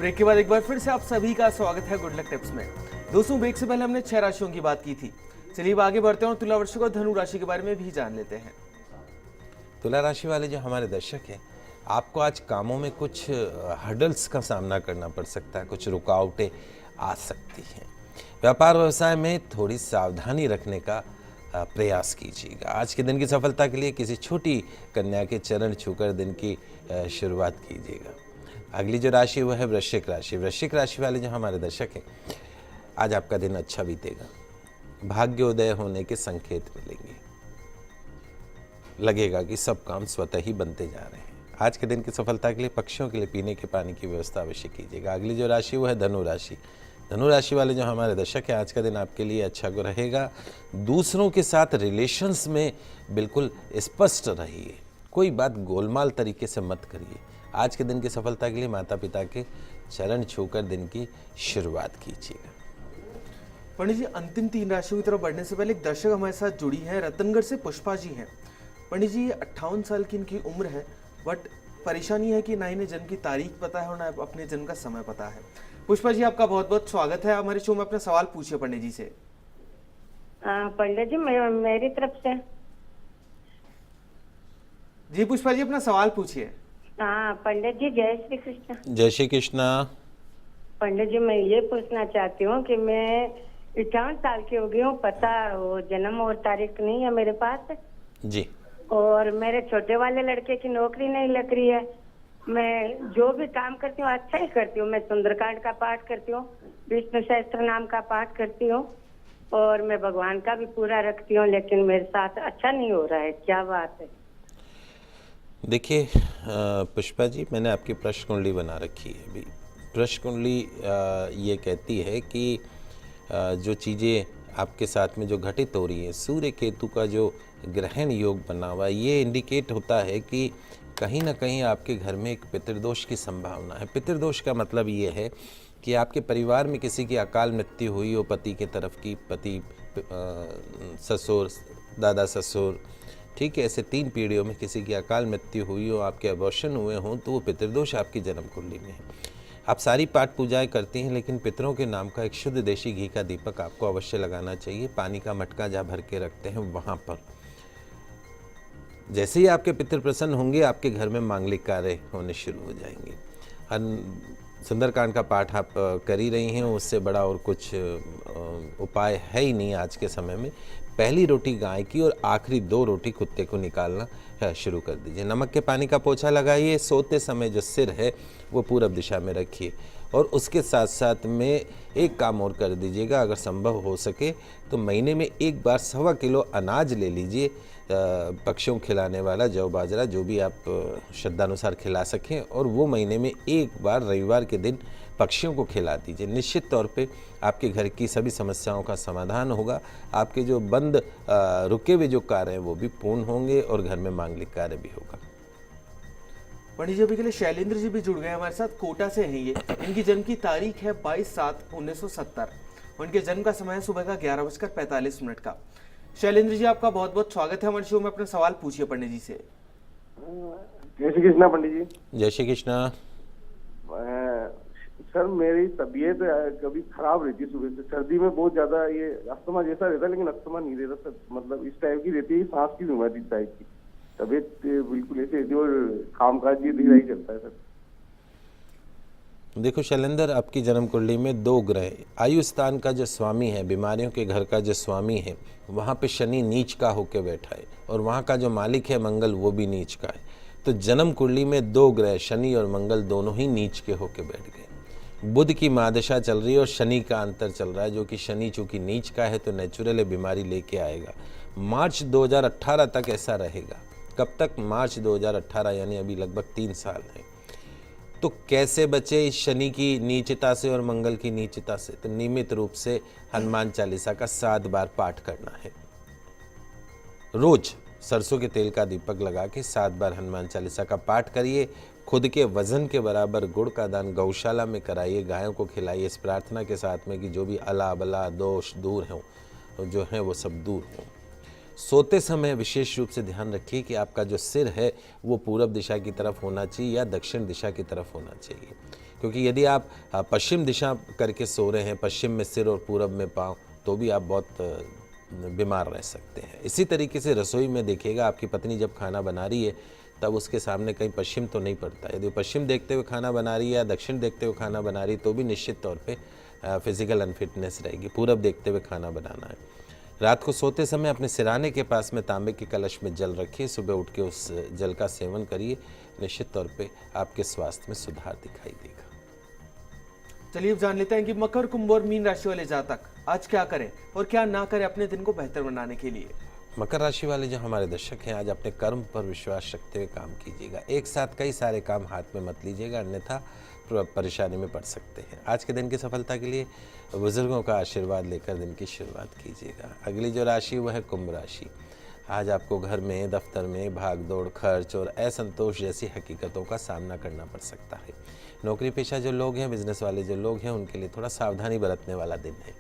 Break के बाद एक बार फिर से आप सभी का स्वागत है गुड लक टिप्स में। दोस्तों, ब्रेक से पहले हमने 6 राशियों की बात की थी। चलिए अब आगे बढ़ते हैं और तुला वृश्चिक और धनु राशि के बारे में भी जान लेते हैं। तुला राशि वाले जो हमारे दर्शक हैं, आपको आज कामों में कुछ हर्डल्स का सामना करना पड़ सकता है, कुछ रुकावटें आ सकती हैं। व्यापार व्यवसाय में थोड़ी सावधानी रखने का प्रयास कीजिएगा। आज के दिन की सफलता के लिए किसी छोटी कन्या के चरण छूकर दिन की शुरुआत कीजिएगा। अगली जो राशि वो है वृश्चिक राशि। वृश्चिक राशि वाले जो हमारे दर्शक हैं, आज आपका दिन अच्छा बीतेगा। भाग्योदय होने के संकेत मिलेंगे। लगेगा कि सब काम स्वतः ही बनते जा रहे हैं। आज के दिन की सफलता के लिए पक्षियों के लिए पीने के पानी की व्यवस्था अवश्य कीजिएगा। अगली जो राशि वो है धनु राशि। धनु राशि वाले जो हमारे दर्शक हैं, आज का दिन आपके लिए अच्छा रहेगा। दूसरों के साथ रिलेशंस में बिल्कुल स्पष्ट रहिए। कोई बात गोलमाल तरीके से मत करिए। आज के दिन की सफलता के लिए माता पिता के चरण छूकर दिन की शुरुआत कीजिएगा। पंडित जी, अंतिम 3 राशियों की तरफ बढ़ने से पहले एक दर्शक हमारे साथ जुड़ी है, रतनगढ़ से पुष्पा जी हैं। पंडित जी, 58 साल की इनकी उम्र है, बट परेशानी है कि ना इन्हें जन्म की तारीख पता है और ना अपने जन्म का समय पता है। पुष्पा जी, आपका बहुत बहुत स्वागत है हमारे शो में। अपना सवाल पूछिए पंडित जी से। पंडित जी, मेरी तरफ से। जी पुष्पा जी, अपना सवाल पूछिए। हाँ पंडित जी, जय श्री कृष्ण। जय श्री कृष्णा। पंडित जी, मैं ये पूछना चाहती हूँ कि मैं 51 साल की हो गई हूँ, पता वो जन्म और तारीख नहीं है मेरे पास जी। और मेरे छोटे वाले लड़के की नौकरी नहीं लग रही है। मैं जो भी काम करती हूँ अच्छा ही करती हूँ। मैं सुंदरकांड का पाठ करती हूँ, विष्णु सहस्त्र नाम का पाठ करती हूँ और मैं भगवान का भी पूरा रखती हूँ, लेकिन मेरे साथ अच्छा नहीं हो रहा है। क्या बात है? देखिए पुष्पा जी, मैंने आपकी प्रश्न कुंडली बना रखी है। अभी प्रश्न कुंडली ये कहती है कि जो चीज़ें आपके साथ में जो घटित हो रही हैं, सूर्य केतु का जो ग्रहण योग बना हुआ, ये इंडिकेट होता है कि कहीं ना कहीं आपके घर में एक पितृदोष की संभावना है। पितृदोष का मतलब ये है कि आपके परिवार में किसी की अकाल मृत्यु हुई हो, पति के तरफ की, पति ससुर, दादा ससुर, ठीक है, ऐसे 3 पीढ़ियों में किसी की अकाल मृत्यु हुई हो, आपके अबॉर्शन हुए हों, तो वो पितृदोष आपकी जन्म कुंडली में है। आप सारी पाठ पूजाएं करती हैं, लेकिन पितरों के नाम का एक शुद्ध देशी घी का दीपक आपको अवश्य लगाना चाहिए। पानी का मटका जहाँ भर के रखते हैं वहाँ पर। जैसे ही आपके पितर प्रसन्न होंगे, आपके घर में मांगलिक कार्य होने शुरू हो जाएंगे। सुंदरकांड का पाठ आप कर ही रही हैं, उससे बड़ा और कुछ उपाय है ही नहीं आज के समय में। पहली रोटी गाय की और आखिरी 2 रोटी कुत्ते को निकालना शुरू कर दीजिए। नमक के पानी का पोछा लगाइए। सोते समय जो सिर है वो पूरब दिशा में रखिए और उसके साथ साथ में एक काम और कर दीजिएगा, अगर संभव हो सके तो महीने में एक बार 1.25 किलो अनाज ले लीजिए, पक्षियों को खिलाने वाला जौ बाजरा, जो भी आप श्रद्धानुसार खिला सकें, और वो महीने में एक बार रविवार के दिन पक्षियों को खिला दीजिए। निश्चित तौर पे आपके घर की सभी समस्याओं का समाधान होगा। आपके जो बंद रुके हुए जो कार्य हैं वो भी पूर्ण होंगे और घर में मांगलिक कार्य भी होगा। पंडित जी, अभी के लिए शैलेंद्र जी भी जुड़ गए हमारे साथ, कोटा से हैं ये। इनकी जन्म की तारीख है 22/7/1970। उनके जन्म का समय है सुबह का 11:45 का। शैलेंद्र जी, आपका बहुत बहुत स्वागत है हमारे शो में। अपना सवाल पूछिए पंडित जी से। जय श्री कृष्णा पंडित जी। जय श्री कृष्णा। सर, मेरी तबीयत कभी खराब रहती है। सुबह से सर्दी में बहुत ज्यादा ये अस्थमा जैसा रहता है, लेकिन अस्थमा नहीं रहता सर। मतलब इस टाइप की रहती है, सांस की बीमारी टाइप की। तबीयत बिल्कुल ऐसे रहती है और कामकाज भी धीरे ही चलता है सर। देखो शैलेंद्र, आपकी जन्म कुंडली में 2 ग्रह, आयु स्थान का जो स्वामी है, बीमारियों के घर का जो स्वामी है, वहाँ पे शनि नीच का होकर बैठा है और वहाँ का जो मालिक है मंगल, वो भी नीच का है। तो जन्म कुंडली में 2 ग्रह, शनि और मंगल, दोनों ही नीच के होकर बैठ गए। बुध की महादशा चल रही है और शनि का अंतर चल रहा है, जो कि शनि चूंकि नीच का है तो नेचुरल बीमारी लेके आएगा। मार्च 2018 तक ऐसा रहेगा। कब तक? मार्च 2018, यानी अभी लगभग 3 साल है। तो कैसे बचे इस शनि की नीचता से और मंगल की नीचता से? तो नियमित रूप से हनुमान चालीसा का 7 बार पाठ करना है। रोज सरसों के तेल का दीपक लगा के 7 बार हनुमान चालीसा का पाठ करिए। खुद के वजन के बराबर गुड़ का दान गौशाला में कराइए, गायों को खिलाइए, इस प्रार्थना के साथ में कि जो भी अला बला दोष दूर हों, जो हैं वो सब दूर हों। सोते समय विशेष रूप से ध्यान रखिए कि आपका जो सिर है वो पूरब दिशा की तरफ होना चाहिए या दक्षिण दिशा की तरफ होना चाहिए, क्योंकि यदि आप पश्चिम दिशा करके सो रहे हैं, पश्चिम में सिर और पूरब में पाँव, तो भी आप बहुत बीमार रह सकते हैं। इसी तरीके से रसोई में देखिएगा, आपकी पत्नी जब खाना बना रही है तब उसके सामने कहीं पश्चिम तो नहीं पड़ता। यदि पश्चिम देखते हुए खाना बना रही है या दक्षिण देखते हुए खाना बना रही है तो भी निश्चित तौर पे फिजिकल अनफिटनेस रहेगी। पूरब देखते हुए खाना बनाना है। रात को सोते समय अपने सिराने के पास में तांबे के कलश में जल रखिए, सुबह उठ के उस जल का सेवन करिए, निश्चित तौर पे आपके स्वास्थ्य में सुधार दिखाई देगा। चलिए अब जान लेते हैं कि मकर, कुंभ और मीन राशि वाले जातक आज क्या करें और क्या ना करें अपने दिन को बेहतर बनाने के लिए। मकर राशि वाले जो हमारे दर्शक हैं, आज अपने कर्म पर विश्वास रखते हुए काम कीजिएगा। एक साथ कई सारे काम हाथ में मत लीजिएगा, अन्यथा परेशानी में पड़ सकते हैं। आज के दिन की सफलता के लिए बुजुर्गों का आशीर्वाद लेकर दिन की शुरुआत कीजिएगा। अगली जो राशि वह है कुंभ राशि। आज आपको घर में, दफ्तर में भाग दौड़, खर्च और असंतोष जैसी हकीकतों का सामना करना पड़ सकता है। नौकरी पेशा जो लोग हैं, बिजनेस वाले जो लोग हैं, उनके लिए थोड़ा सावधानी बरतने वाला दिन है।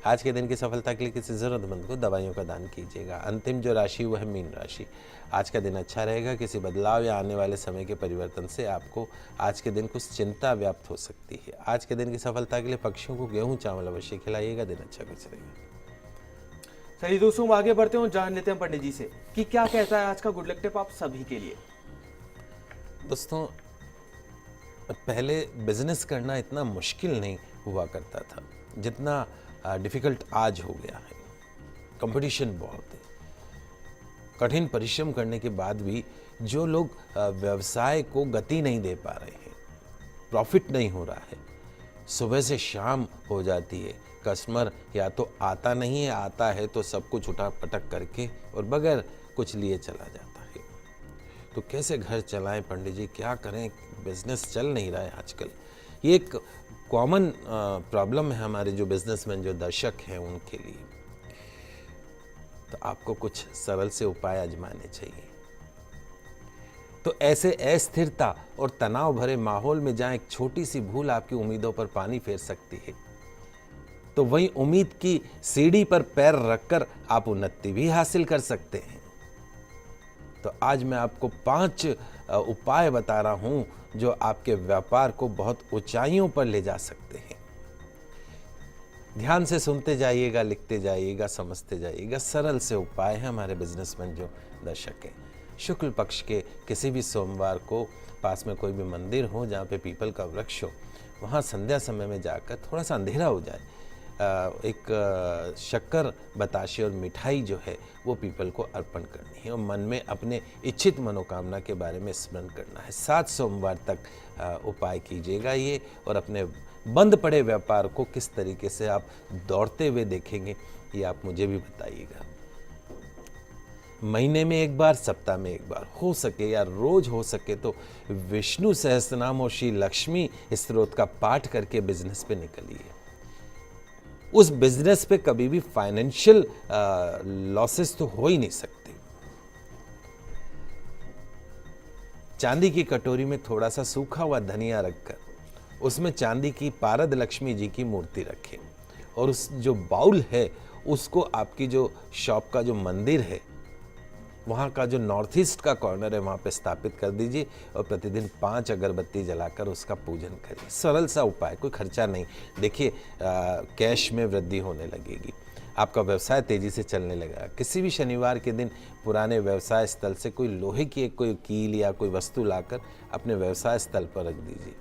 आज के दिन की सफलता के लिए किसी ज़रूरतमंद को दवाइयों का दान कीजिएगा। अंतिम जो राशि वह है मीन राशि। आज का दिन अच्छा रहेगा। किसी बदलाव या आने वाले समय के परिवर्तन से आपको आज के दिन कुछ चिंता व्याप्त हो सकती है। आज के दिन की सफलता के लिए पक्षियों को गेहूं चावल अवश्य खिलाइएगा, दिन अच्छा गुजरेगा। चलिए दोस्तों आगे बढ़ते हैं, जान लेते हैं पंडित जी से कि क्या कहता है आज का गुड लक टिप आप सभी के लिए। दोस्तों, पहले बिजनेस करना इतना मुश्किल नहीं हुआ करता था जितना डिफ़िकल्ट आज हो गया है। कंपटीशन बहुत है। कठिन परिश्रम करने के बाद भी जो लोग व्यवसाय को गति नहीं दे पा रहे हैं, प्रॉफिट नहीं हो रहा है, सुबह से शाम हो जाती है, कस्टमर या तो आता नहीं है, आता है तो सब कुछ उठा पटक करके और बगैर कुछ लिए चला जाता है। तो कैसे घर चलाएं पंडित जी, क्या करें, बिजनेस चल नहीं रहा है आजकल। ये एक कॉमन प्रॉब्लम है हमारे जो बिजनेसमैन, जो दर्शक हैं उनके लिए। तो आपको कुछ सरल से उपाय आजमाने चाहिए। तो ऐसे अस्थिरता और तनाव भरे माहौल में जहां एक छोटी सी भूल आपकी उम्मीदों पर पानी फेर सकती है, तो वहीं उम्मीद की सीढ़ी पर पैर रखकर आप उन्नति भी हासिल कर सकते हैं। तो आज मैं आपको 5 उपाय बता रहा हूं जो आपके व्यापार को बहुत ऊंचाइयों पर ले जा सकते हैं। ध्यान से सुनते जाइएगा, लिखते जाइएगा, समझते जाइएगा। सरल से उपाय है हमारे बिजनेसमैन जो दर्शक हैं। शुक्ल पक्ष के किसी भी सोमवार को पास में कोई भी मंदिर हो जहाँ पे पीपल का वृक्ष हो, वहाँ संध्या समय में जाकर थोड़ा सा अंधेरा हो जाए, एक शक्कर, बताशे और मिठाई जो है वो पीपल को अर्पण करनी है और मन में अपने इच्छित मनोकामना के बारे में स्मरण करना है। 7 सोमवार तक उपाय कीजिएगा ये, और अपने बंद पड़े व्यापार को किस तरीके से आप दौड़ते हुए देखेंगे ये आप मुझे भी बताइएगा। महीने में एक बार, सप्ताह में एक बार, हो सके या रोज हो सके तो विष्णु सहस्त्रनाम और श्री लक्ष्मी स्तोत्र का पाठ करके बिजनेस पे निकलिए। उस बिजनेस पे कभी भी फाइनेंशियल लॉसेस तो हो ही नहीं सकते। चांदी की कटोरी में थोड़ा सा सूखा हुआ धनिया रखकर उसमें चांदी की पारद लक्ष्मी जी की मूर्ति रखें, और उस जो बाउल है उसको आपकी जो शॉप का जो मंदिर है वहाँ का जो नॉर्थ ईस्ट का कॉर्नर है वहाँ पे स्थापित कर दीजिए और प्रतिदिन 5 अगरबत्ती जलाकर उसका पूजन करिए। सरल सा उपाय, कोई खर्चा नहीं। देखिए कैश में वृद्धि होने लगेगी, आपका व्यवसाय तेजी से चलने लगेगा। किसी भी शनिवार के दिन पुराने व्यवसाय स्थल से कोई लोहे की एक कोई कील या कोई वस्तु लाकर अपने व्यवसाय स्थल पर रख दीजिए,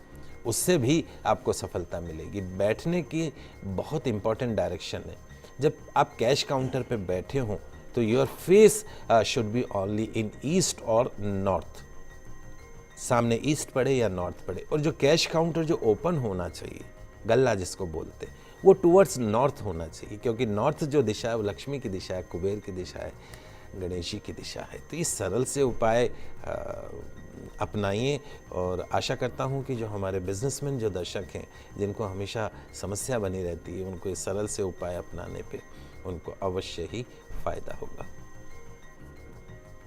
उससे भी आपको सफलता मिलेगी। बैठने की बहुत इंपॉर्टेंट डायरेक्शन है। जब आप कैश काउंटर पे बैठे हों तो your face should be only in east और नॉर्थ, सामने ईस्ट पड़े या नॉर्थ पड़े। और जो कैश काउंटर जो ओपन होना चाहिए, गल्ला जिसको बोलते हैं, वो टुवर्ड्स नॉर्थ होना चाहिए, क्योंकि नॉर्थ जो दिशा है वो लक्ष्मी की दिशा है, कुबेर की दिशा है, गणेश जी की दिशा है। तो ये सरल से उपाय अपनाइए, और आशा करता हूँ कि जो हमारे बिजनेसमैन जो दर्शक हैं जिनको हमेशा समस्या बनी रहती है, उनको ये सरल से उपाय अपनाने पे उनको अवश्य ही फायदा होगा।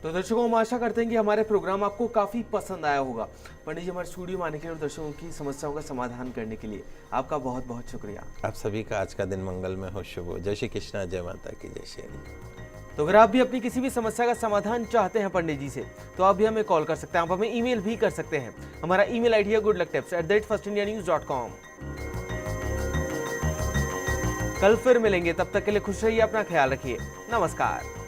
तो दर्शकों, हम आशा करते हैं कि हमारे प्रोग्राम आपको काफी पसंद आया होगा। पंडित जी हमारे स्टूडियो में आने के लिए और दर्शकों की समस्याओं का समाधान करने के लिए आपका बहुत बहुत शुक्रिया। आप सभी का आज का दिन मंगलमय हो, शुभ हो। जय श्री कृष्णा, जय माता की, जय श्री हरि। तो अगर आप भी अपनी किसी भी समस्या का समाधान चाहते हैं पंडित जी से, तो आप भी हमें कॉल कर सकते हैं, आप हमें ईमेल भी कर सकते हैं। हमारा ईमेल आईडी है goodlucktips@firstindianews.com। कल फिर मिलेंगे, तब तक के लिए खुश रहिए, अपना ख्याल रखिए, नमस्कार।